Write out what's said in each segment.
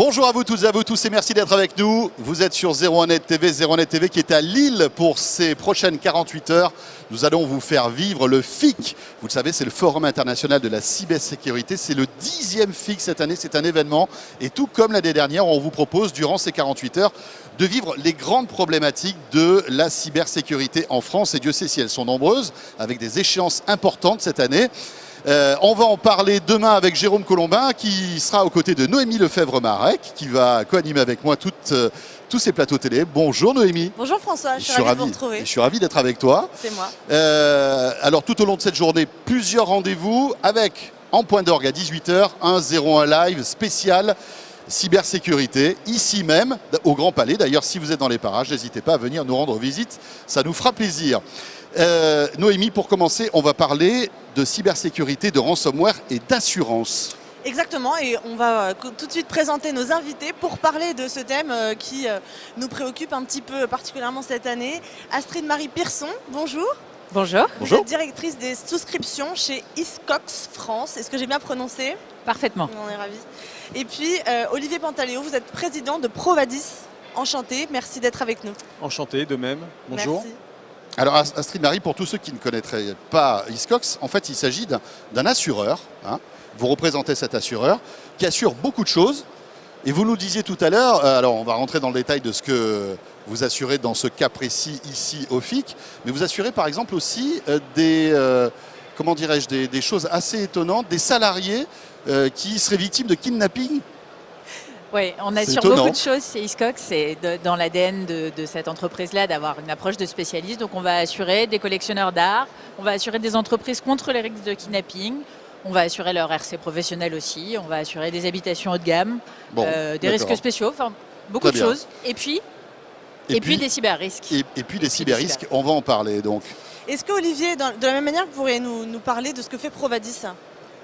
Bonjour à vous toutes et à vous tous et merci d'être avec nous. Vous êtes sur 01net TV, 01net TV qui est à Lille pour ces prochaines 48 heures. Nous allons vous faire vivre le FIC. Vous le savez, c'est le Forum international de la cybersécurité. C'est le 10e FIC cette année, c'est un événement. Et tout comme l'année dernière, on vous propose durant ces 48 heures de vivre les grandes problématiques de la cybersécurité en France. Et Dieu sait si elles sont nombreuses, avec des échéances importantes cette année. On va en parler demain avec Jérôme Colombin qui sera aux côtés de Noémie Lefebvre-Marek qui va co-animer avec moi tous ces plateaux télé. Bonjour Noémie. Bonjour François, je suis ravi de vous retrouver. Je suis ravi d'être avec toi. C'est moi. Alors tout au long de cette journée, plusieurs rendez-vous avec en point d'orgue à 18h, un 01 live spécial cybersécurité, ici même, au Grand Palais. D'ailleurs, si vous êtes dans les parages, n'hésitez pas à venir nous rendre visite, ça nous fera plaisir. Noémie, pour commencer, on va parler de cybersécurité, de ransomware et d'assurance. Exactement, et on va tout de suite présenter nos invités pour parler de ce thème qui nous préoccupe un petit peu particulièrement cette année. Astrid Marie Pierson, bonjour. Bonjour. Vous êtes directrice des souscriptions chez Hiscox France. Est-ce que j'ai bien prononcé? Parfaitement. On est ravis. Et puis Olivier Pantaléo, vous êtes président de Provadis. Enchanté, merci d'être avec nous. Enchanté, de même. Bonjour. Merci. Alors Astrid Marie, pour tous ceux qui ne connaîtraient pas Hiscox, en fait il s'agit d'un assureur. Vous représentez cet assureur qui assure beaucoup de choses. Et vous nous disiez tout à l'heure, alors on va rentrer dans le détail de ce que vous assurez dans ce cas précis ici au FIC, mais vous assurez par exemple aussi des choses assez étonnantes, des salariés qui seraient victimes de kidnapping. Oui, on assure beaucoup de choses chez Hiscox. C'est dans l'ADN de cette entreprise-là d'avoir une approche de spécialiste. Donc on va assurer des collectionneurs d'art, on va assurer des entreprises contre les risques de kidnapping, on va assurer leur RC professionnel aussi, on va assurer des habitations haut de gamme, des risques spéciaux, enfin beaucoup de choses. Et puis des cyber-risques. Et puis des cyber-risques, on va en parler donc. Est-ce que Olivier, de la même manière, vous pourriez nous parler de ce que fait Provadis?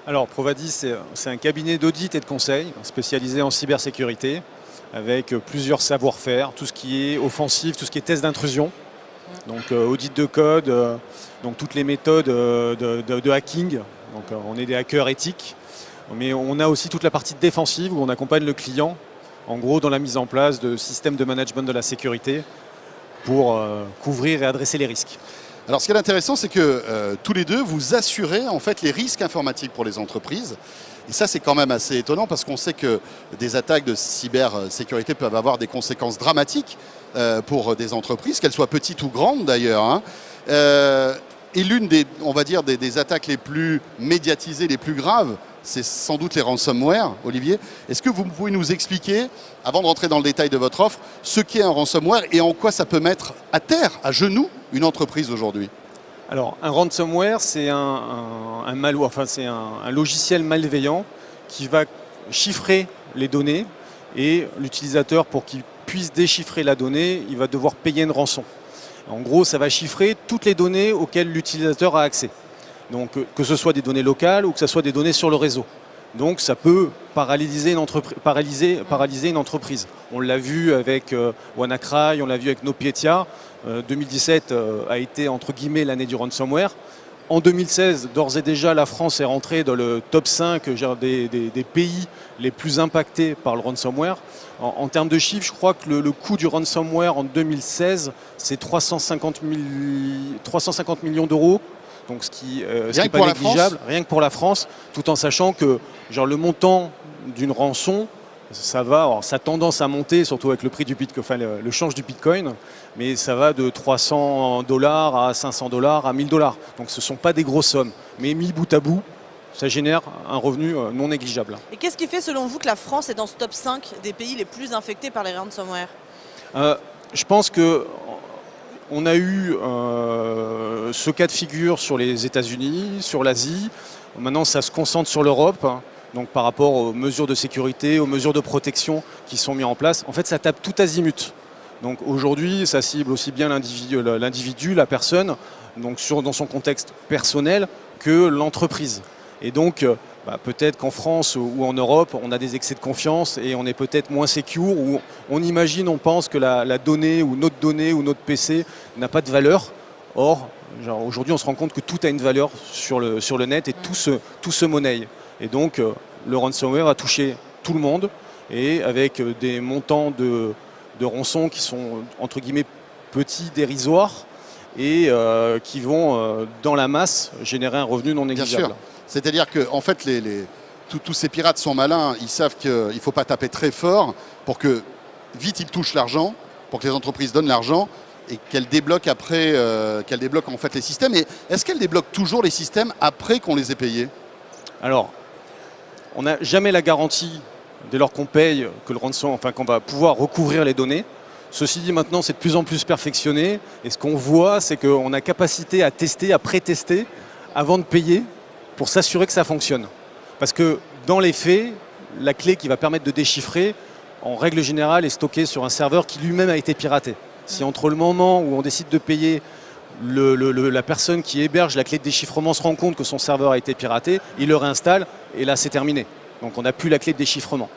Alors Provadis, c'est un cabinet d'audit et de conseil spécialisé en cybersécurité avec plusieurs savoir-faire, tout ce qui est offensif, tout ce qui est test d'intrusion, donc audit de code, donc toutes les méthodes de hacking. Donc on est des hackers éthiques, mais on a aussi toute la partie défensive où on accompagne le client, en gros dans la mise en place de systèmes de management de la sécurité pour couvrir et adresser les risques. Alors ce qui est intéressant, c'est que tous les deux, vous assurez en fait les risques informatiques pour les entreprises. Et ça, c'est quand même assez étonnant parce qu'on sait que des attaques de cybersécurité peuvent avoir des conséquences dramatiques pour des entreprises, qu'elles soient petites ou grandes d'ailleurs. Et l'une des attaques les plus médiatisées, les plus graves, c'est sans doute les ransomware. Olivier, est-ce que vous pouvez nous expliquer, avant de rentrer dans le détail de votre offre, ce qu'est un ransomware et en quoi ça peut mettre à terre, à genoux, une entreprise aujourd'hui? Alors, un ransomware, c'est un logiciel malveillant qui va chiffrer les données et l'utilisateur, pour qu'il puisse déchiffrer la donnée, il va devoir payer une rançon. En gros, ça va chiffrer toutes les données auxquelles l'utilisateur a accès. Donc, que ce soit des données locales ou que ce soit des données sur le réseau. Donc, ça peut paralyser une entreprise. On l'a vu avec WannaCry, on l'a vu avec NotPetya. 2017 a été, entre guillemets, l'année du ransomware. En 2016, d'ores et déjà, la France est rentrée dans le top 5 des pays les plus impactés par le ransomware. En termes de chiffres, je crois que le coût du ransomware en 2016, c'est 350 millions d'euros. Donc ce qui n'est pas négligeable, rien que pour la France, tout en sachant que le montant d'une rançon, ça a tendance à monter, surtout avec le prix du Bitcoin, le change du Bitcoin, mais ça va de $300 à $500 à $1000. Donc ce ne sont pas des grosses sommes, mais mis bout à bout, ça génère un revenu non négligeable. Et qu'est-ce qui fait selon vous que la France est dans ce top 5 des pays les plus infectés par les ransomware? Je pense que on a eu ce cas de figure sur les États-Unis, sur l'Asie. Maintenant, ça se concentre sur l'Europe. Donc, par rapport aux mesures de sécurité, aux mesures de protection qui sont mises en place, en fait, ça tape tout azimut. Donc, aujourd'hui, ça cible aussi bien l'individu, la personne, donc dans son contexte personnel, que l'entreprise. Et donc, peut-être qu'en France ou en Europe, on a des excès de confiance et on est peut-être moins secure, ou on imagine, on pense que la donnée ou notre PC n'a pas de valeur. Or, aujourd'hui, on se rend compte que tout a une valeur sur le net et tout se monnaie. Et donc, le ransomware a touché tout le monde. et avec des montants de rançon qui sont entre guillemets petits, dérisoires, et qui vont dans la masse générer un revenu non négligeable. Bien sûr. C'est-à-dire que en fait, tous ces pirates sont malins, ils savent qu'il ne faut pas taper très fort pour que vite ils touchent l'argent, pour que les entreprises donnent l'argent et qu'elles débloquent après, qu'elles débloquent en fait les systèmes. Et est-ce qu'elles débloquent toujours les systèmes après qu'on les ait payés? Alors, on n'a jamais la garantie, dès lors qu'on paye, que le rançon, enfin qu'on va pouvoir recouvrir les données. Ceci dit, maintenant, c'est de plus en plus perfectionné. Et ce qu'on voit, c'est qu'on a capacité à tester, à pré-tester, avant de payer, pour s'assurer que ça fonctionne. Parce que dans les faits, la clé qui va permettre de déchiffrer, en règle générale, est stockée sur un serveur qui lui-même a été piraté. Si entre le moment où on décide de payer, la personne qui héberge la clé de déchiffrement se rend compte que son serveur a été piraté, il le réinstalle et là c'est terminé. Donc on n'a plus la clé de déchiffrement.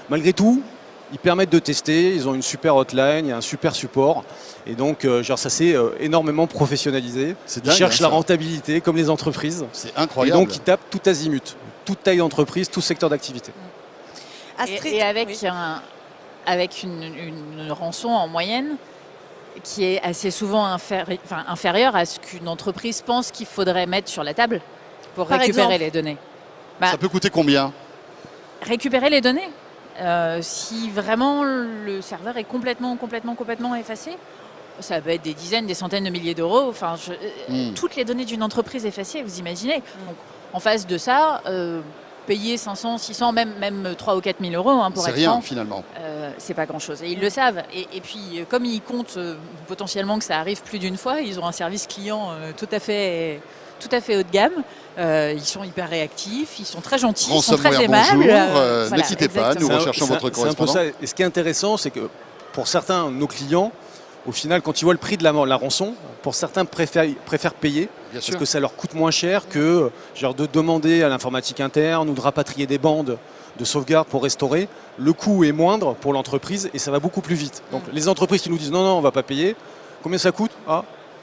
Malgré tout, ils permettent de tester, ils ont une super hotline, il y a un super support. Et donc ça s'est énormément professionnalisé. Ils cherchent la rentabilité comme les entreprises. C'est incroyable. Et donc ils tapent tout azimut, toute taille d'entreprise, tout secteur d'activité. Et avec une rançon en moyenne qui est assez souvent inférieure à ce qu'une entreprise pense qu'il faudrait mettre sur la table pour récupérer les données. Ça peut coûter combien? Récupérer les données, si vraiment le serveur est complètement effacé, ça peut être des dizaines, des centaines de milliers d'euros. Enfin, toutes les données d'une entreprise effacées, vous imaginez. Donc, en face de ça, payer 500, 600, même 3 ou 4 000 euros pour être rien franc, finalement. C'est pas grand-chose. Et ils le savent. Et puis, comme ils comptent potentiellement que ça arrive plus d'une fois, ils ont un service client tout à fait haut de gamme. Ils sont hyper réactifs, ils sont très gentils, ils sont très aimables. Bonjour, n'hésitez pas, nous recherchons votre correspondant. C'est un peu ça. Et ce qui est intéressant, c'est que pour certains, nos clients, au final, quand ils voient le prix de la rançon, pour certains préfèrent payer parce que ça leur coûte moins cher que de demander à l'informatique interne ou de rapatrier des bandes de sauvegarde pour restaurer. Le coût est moindre pour l'entreprise et ça va beaucoup plus vite. Donc les entreprises qui nous disent non, on ne va pas payer, combien ça coûte?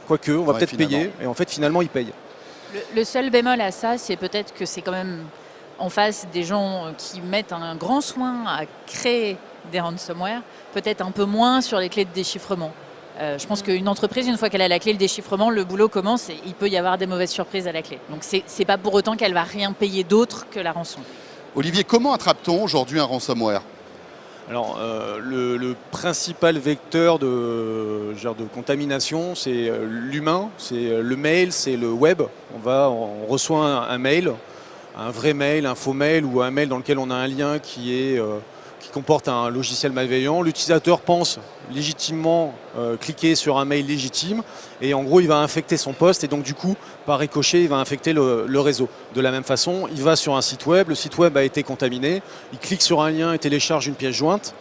Quoique, on va peut-être payer. Et en fait, finalement, ils payent. Le seul bémol à ça, c'est peut-être que c'est quand même en face des gens qui mettent un grand soin à créer des ransomware, peut-être un peu moins sur les clés de déchiffrement. Je pense qu'une entreprise, une fois qu'elle a la clé de déchiffrement, le boulot commence et il peut y avoir des mauvaises surprises à la clé. Donc c'est pas pour autant qu'elle va rien payer d'autre que la rançon. Olivier, comment attrape-t-on aujourd'hui un ransomware? Alors, le principal vecteur de contamination, c'est l'humain, c'est le mail, c'est le web. On reçoit un mail, un vrai mail, un faux mail ou un mail dans lequel on a un lien qui comporte un logiciel malveillant. L'utilisateur pense légitimement cliquer sur un mail légitime et en gros il va infecter son poste et donc du coup par ricochet il va infecter le réseau. De la même façon, il va sur un site web, le site web a été contaminé, il clique sur un lien et télécharge une pièce jointe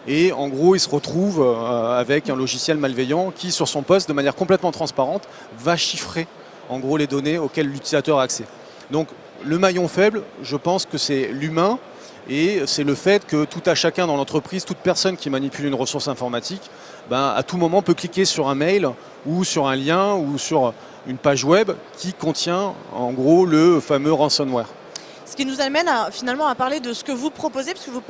et en gros il se retrouve avec un logiciel malveillant qui sur son poste de manière complètement transparente va chiffrer en gros les données auxquelles l'utilisateur a accès. Donc le maillon faible, je pense que c'est l'humain. Et c'est le fait que tout à chacun dans l'entreprise, toute personne qui manipule une ressource informatique, à tout moment peut cliquer sur un mail ou sur un lien ou sur une page web qui contient en gros le fameux ransomware. Ce qui nous amène finalement à parler de ce que vous proposez, parce que vous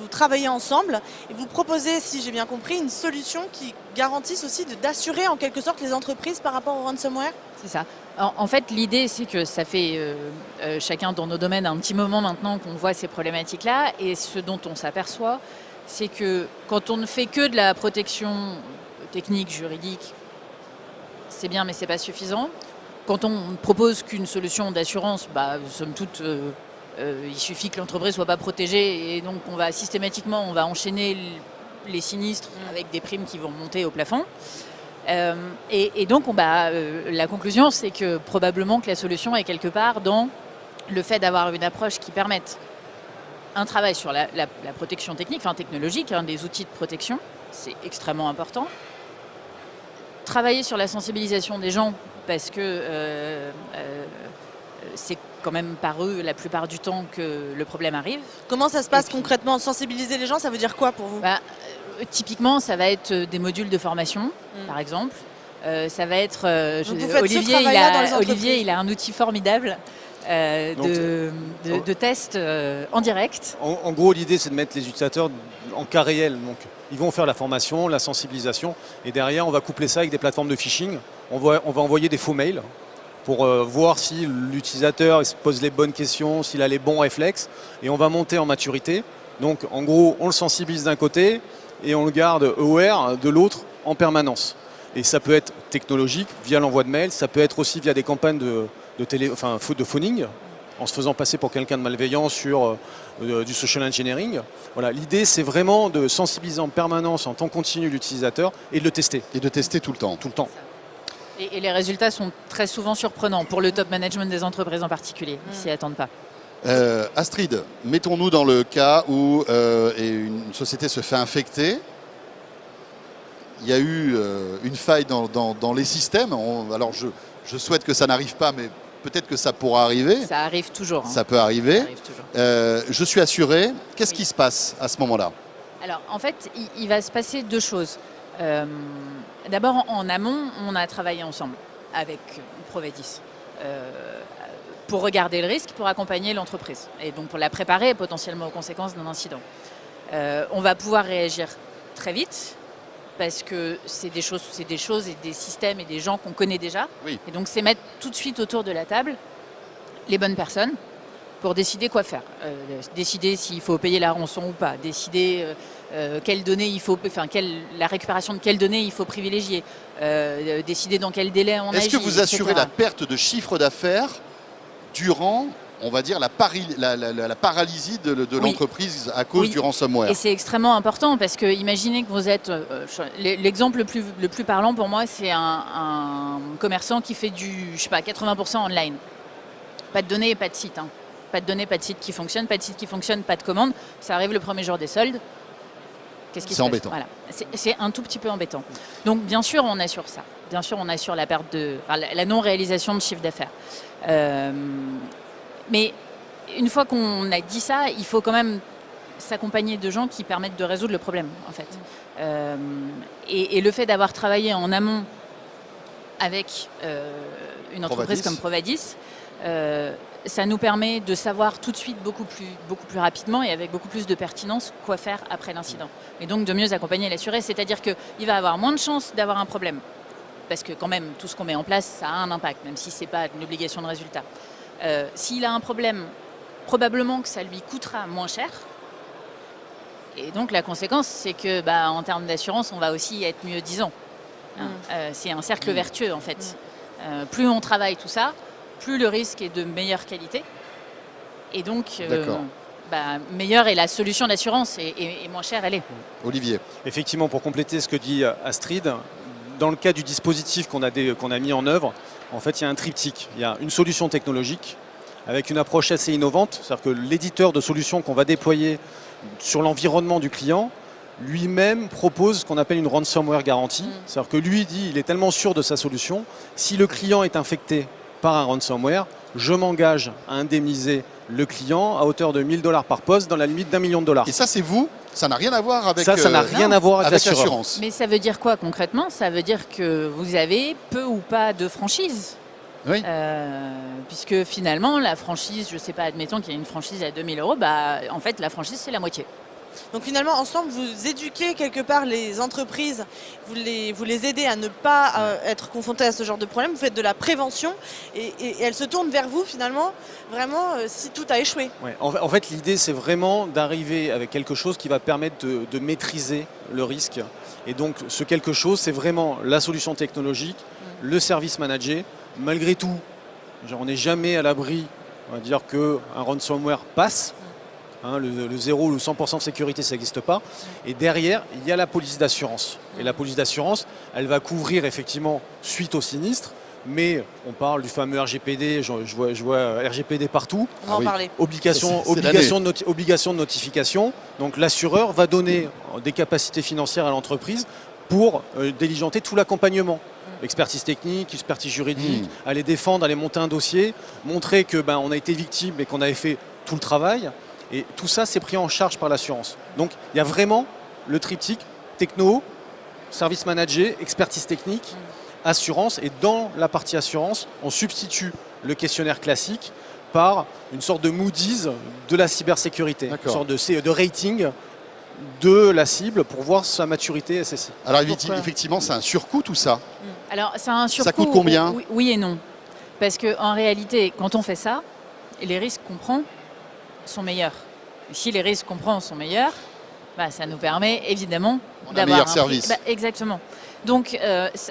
travaillez ensemble et vous proposez, si j'ai bien compris, une solution qui garantisse aussi d'assurer en quelque sorte les entreprises par rapport au ransomware. C'est ça. En fait, l'idée, c'est que ça fait chacun dans nos domaines un petit moment maintenant qu'on voit ces problématiques-là. Et ce dont on s'aperçoit, c'est que quand on ne fait que de la protection technique, juridique, c'est bien, mais ce n'est pas suffisant. Quand on propose qu'une solution d'assurance, somme toute, il suffit que l'entreprise ne soit pas protégée et donc on va systématiquement enchaîner les sinistres avec des primes qui vont monter au plafond. Et donc la conclusion, c'est que probablement que la solution est quelque part dans le fait d'avoir une approche qui permette un travail sur la protection technique, technologique, des outils de protection, c'est extrêmement important. Travailler sur la sensibilisation des gens, parce que c'est quand même par eux la plupart du temps que le problème arrive. Comment ça se passe concrètement? Sensibiliser les gens, ça veut dire quoi pour vous? Typiquement, ça va être des modules de formation, par exemple. Ça va être... Olivier, il a un outil formidable de tests en direct. En gros, l'idée, c'est de mettre les utilisateurs en cas réel. Donc, ils vont faire la formation, la sensibilisation, et derrière, on va coupler ça avec des plateformes de phishing. On va envoyer des faux mails pour voir si l'utilisateur se pose les bonnes questions, s'il a les bons réflexes, et on va monter en maturité. Donc, en gros, on le sensibilise d'un côté et on le garde aware de l'autre en permanence. Et ça peut être technologique, via l'envoi de mails, ça peut être aussi via des campagnes de phoning, en se faisant passer pour quelqu'un de malveillant sur du social engineering. Voilà, l'idée, c'est vraiment de sensibiliser en permanence, en temps continu, l'utilisateur et de le tester. Et de tester tout le temps. Tout le temps. Et les résultats sont très souvent surprenants, pour le top management des entreprises en particulier. Ils s'y attendent pas. Astrid, mettons-nous dans le cas où une société se fait infecter. Il y a eu une faille dans les systèmes. Alors je souhaite que ça n'arrive pas, mais peut-être que ça pourra arriver. Ça arrive toujours. Hein. Ça peut arriver. Ça arrive toujours. Je suis assuré. Qu'est-ce qui se passe à ce moment-là? Alors, en fait, il va se passer deux choses. D'abord, en amont, on a travaillé ensemble avec Provadis pour regarder le risque, pour accompagner l'entreprise et donc pour la préparer potentiellement aux conséquences d'un incident. On va pouvoir réagir très vite parce que c'est des choses et des systèmes et des gens qu'on connaît déjà. Oui. Et donc, c'est mettre tout de suite autour de la table les bonnes personnes pour décider quoi faire. Décider s'il faut payer la rançon ou pas. Décider quelles données il faut, la récupération de quelles données il faut privilégier. Décider dans quel délai on agit. Est-ce que vous assurez etc. la perte de chiffre d'affaires durant, on va dire, la paralysie de l'entreprise à cause du ransomware? Et c'est extrêmement important parce que imaginez que vous êtes... l'exemple le plus parlant pour moi, c'est un commerçant qui fait du, 80% online. Pas de données et pas de site. Hein. Pas de données, pas de site qui fonctionne, pas de commande. Ça arrive le premier jour des soldes. Qu'est-ce qui se passe ? Embêtant. Voilà. C'est un tout petit peu embêtant. Donc bien sûr, on assure ça. Bien sûr, on assure la perte la non-réalisation de chiffre d'affaires. Mais une fois qu'on a dit ça, il faut quand même s'accompagner de gens qui permettent de résoudre le problème, en fait. Et le fait d'avoir travaillé en amont avec une entreprise comme Provadis, ça nous permet de savoir tout de suite beaucoup plus rapidement et avec beaucoup plus de pertinence quoi faire après l'incident. Et donc de mieux accompagner l'assuré, c'est-à-dire qu'il va avoir moins de chances d'avoir un problème. Parce que quand même, tout ce qu'on met en place, ça a un impact, même si ce n'est pas une obligation de résultat. S'il a un problème, probablement que ça lui coûtera moins cher. Et donc la conséquence, c'est que en termes d'assurance, on va aussi être mieux disant. C'est un cercle vertueux en fait. Plus on travaille tout ça, plus le risque est de meilleure qualité. Et donc, meilleure est la solution d'assurance et moins chère elle est. Olivier. Effectivement, pour compléter ce que dit Astrid, dans le cas du dispositif qu'on a mis en œuvre, en fait, il y a un triptyque. Il y a une solution technologique avec une approche assez innovante. C'est-à-dire que l'éditeur de solutions qu'on va déployer sur l'environnement du client, lui-même propose ce qu'on appelle une ransomware garantie. C'est-à-dire que lui dit, il est tellement sûr de sa solution, si le client est infecté par un ransomware, je m'engage à indemniser le client à hauteur de 1 000 $ par poste dans la limite d'1 million de $. Et ça, c'est vous? Ça n'a rien à voir avec ça n'a rien à voir avec l'assurance. Mais ça veut dire quoi concrètement? Ça veut dire que vous avez peu ou pas de franchise. Oui. Puisque finalement, la franchise, je ne sais pas, admettons qu'il y a une franchise à 2 000 €, en fait, la franchise, c'est la moitié. Donc finalement, ensemble, vous éduquez quelque part les entreprises, vous les aidez à ne pas être confrontés à ce genre de problème, vous faites de la prévention et elles se tournent vers vous finalement, vraiment, si tout a échoué. Ouais. En fait, l'idée, c'est vraiment d'arriver avec quelque chose qui va permettre de maîtriser le risque. Et donc, ce quelque chose, c'est vraiment la solution technologique, le service managé. Malgré tout, on n'est jamais à l'abri, on va dire, qu'un ransomware passe. Le 0 ou le 100% de sécurité, ça n'existe pas. Et derrière, il y a la police d'assurance. Et la police d'assurance, elle va couvrir effectivement suite au sinistre. Mais on parle du fameux RGPD, je vois RGPD partout. On va en parler. Obligation de notification. Donc l'assureur va donner des capacités financières à l'entreprise pour diligenter tout l'accompagnement. Expertise technique, expertise juridique, aller défendre, aller monter un dossier, montrer que on a été victime et qu'on avait fait tout le travail. Et tout ça, c'est pris en charge par l'assurance. Donc, il y a vraiment le triptyque techno, service manager, expertise technique, assurance. Et dans la partie assurance, on substitue le questionnaire classique part une sorte de Moody's de la cybersécurité, une sorte de rating de la cible pour voir sa maturité SSI. Alors effectivement, c'est un surcoût tout ça. Alors c'est un surcoût. Ça coûte combien? Oui et non. Parce qu'en réalité, quand on fait ça, les risques qu'on prend sont meilleurs. Et si les risques qu'on prend sont meilleurs, bah, ça nous permet évidemment d'avoir un meilleur service. Exactement. Donc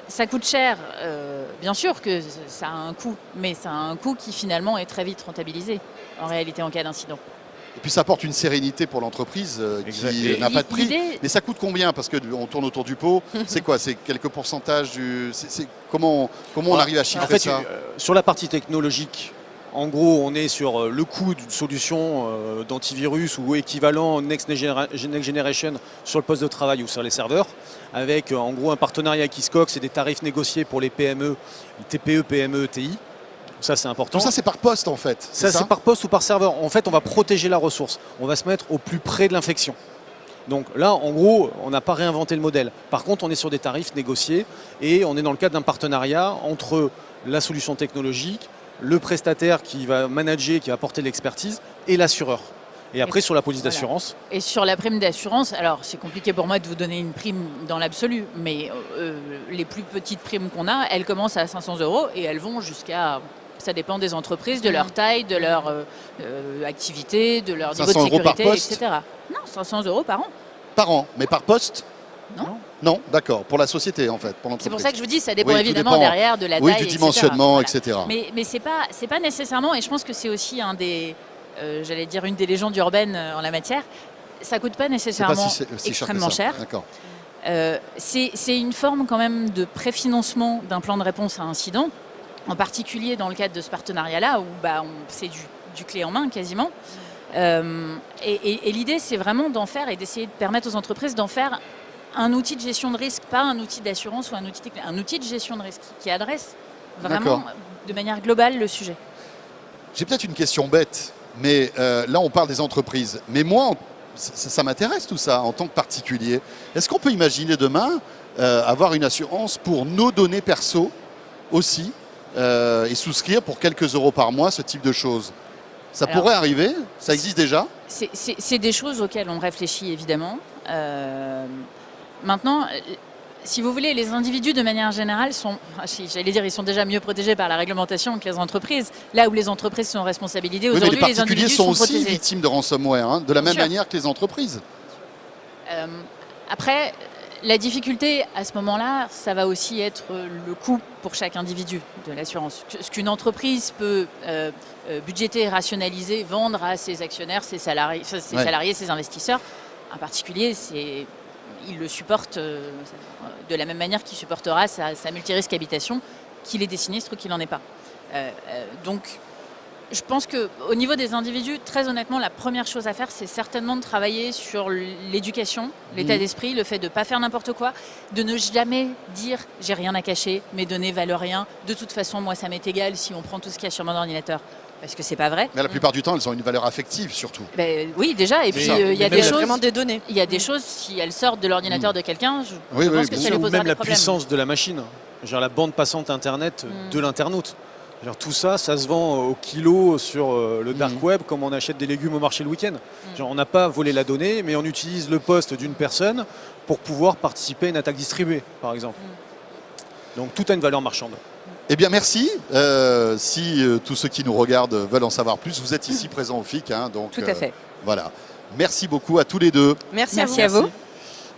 ça coûte cher, bien sûr que ça a un coût, mais ça a un coût qui finalement est très vite rentabilisé en réalité en cas d'incident. Et puis ça apporte une sérénité pour l'entreprise qui n'a pas de prix. Mais ça coûte combien? Parce qu'on tourne autour du pot. C'est quoi? C'est quelques pourcentages comment on arrive à chiffrer ça? Sur la partie technologique, en gros, on est sur le coût d'une solution d'antivirus ou équivalent Next Generation sur le poste de travail ou sur les serveurs, avec en gros un partenariat avec Hiscox et des tarifs négociés pour les PME, TPE, PME, TI. Ça, c'est important. Tout ça, c'est par poste, en fait. Ça, c'est par poste ou par serveur. En fait, on va protéger la ressource. On va se mettre au plus près de l'infection. Donc là, en gros, on n'a pas réinventé le modèle. Par contre, on est sur des tarifs négociés et on est dans le cadre d'un partenariat entre la solution technologique, le prestataire qui va manager, qui va porter l'expertise et l'assureur. Et après, sur la police d'assurance. Et sur la prime d'assurance, alors c'est compliqué pour moi de vous donner une prime dans l'absolu, mais les plus petites primes qu'on a, elles commencent à 500 € et elles vont jusqu'à... Ça dépend des entreprises, de leur taille, de leur activité, de leur niveau de sécurité, etc. Non, 500 € par an. Par an, mais par poste? Non. Non, d'accord, pour la société en fait, pour l'entreprise. C'est pour ça que je vous dis, ça dépend évidemment derrière de la taille, du dimensionnement, etc. Voilà. Mais c'est pas nécessairement, et je pense que c'est aussi un des, j'allais dire une des légendes urbaines en la matière, ça coûte pas nécessairement extrêmement cher. D'accord. C'est une forme quand même de préfinancement d'un plan de réponse à incident, en particulier dans le cadre de ce partenariat-là, où c'est du clé en main quasiment. Et l'idée, c'est vraiment d'en faire et d'essayer de permettre aux entreprises d'en faire un outil de gestion de risque, pas un outil d'assurance ou un outil de gestion de risque qui adresse vraiment de manière globale le sujet. J'ai peut-être une question bête, mais là on parle des entreprises. Mais moi, ça m'intéresse tout ça en tant que particulier. Est-ce qu'on peut imaginer demain avoir une assurance pour nos données perso aussi et souscrire pour quelques euros par mois ce type de choses? Ça pourrait arriver? Ça existe déjà? C'est des choses auxquelles on réfléchit évidemment. Maintenant, si vous voulez, les individus de manière générale sont, j'allais dire, ils sont déjà mieux protégés par la réglementation que les entreprises. Là où les entreprises sont responsabilisées, aujourd'hui, les particuliers sont aussi protégés. victimes de ransomware, hein, de la même manière que les entreprises. Après, la difficulté à ce moment-là, ça va aussi être le coût pour chaque individu de l'assurance. Ce qu'une entreprise peut budgéter, rationaliser, vendre à ses actionnaires, ses salariés, ses investisseurs, un particulier, il le supporte de la même manière qu'il supportera sa multirisque habitation, qu'il ait des sinistres ou qu'il n'en ait pas. Donc, je pense qu'au niveau des individus, très honnêtement, la première chose à faire, c'est certainement de travailler sur l'éducation, l'état d'esprit, le fait de ne pas faire n'importe quoi, de ne jamais dire « j'ai rien à cacher, mes données valent rien, de toute façon, moi, ça m'est égal si on prend tout ce qu'il y a sur mon ordinateur ». Parce que c'est pas vrai. Mais la plupart du temps, elles ont une valeur affective surtout. Oui, déjà. Et puis il y a des choses. Vraiment des données. Il y a des choses, si elles sortent de l'ordinateur de quelqu'un, je pense que ça lui posera des problèmes. Même la puissance de la machine, genre la bande passante internet de l'internaute. Tout ça, ça se vend au kilo sur le dark web comme on achète des légumes au marché le week-end. On n'a pas volé la donnée, mais on utilise le poste d'une personne pour pouvoir participer à une attaque distribuée, par exemple. Donc tout a une valeur marchande. Eh bien merci, si tous ceux qui nous regardent veulent en savoir plus, vous êtes ici présents au FIC. Hein, donc, tout à fait. Voilà. Merci beaucoup à tous les deux. Merci à vous.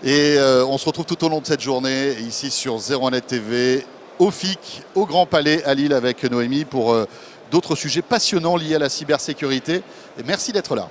Et on se retrouve tout au long de cette journée, ici sur 01net TV, au FIC, au Grand Palais à Lille avec Noémie pour d'autres sujets passionnants liés à la cybersécurité. Et merci d'être là.